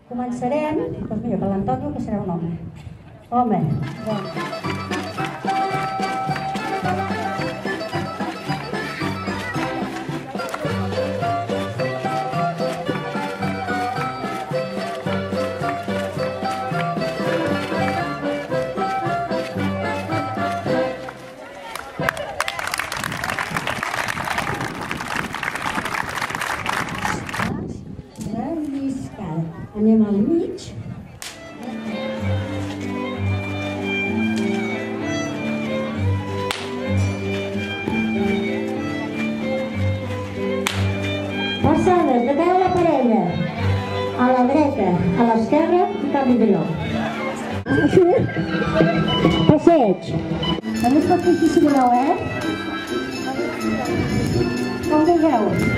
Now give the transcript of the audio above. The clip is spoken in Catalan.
Començarem, doncs mira, per l'Antonio, que serà un home. Home, doncs. Anem al mig. Passades de peu la parella. A la dreta, a l'esquerra i canvi de lloc. Passeig. També es pot fer així si voleu, Com vulgueu.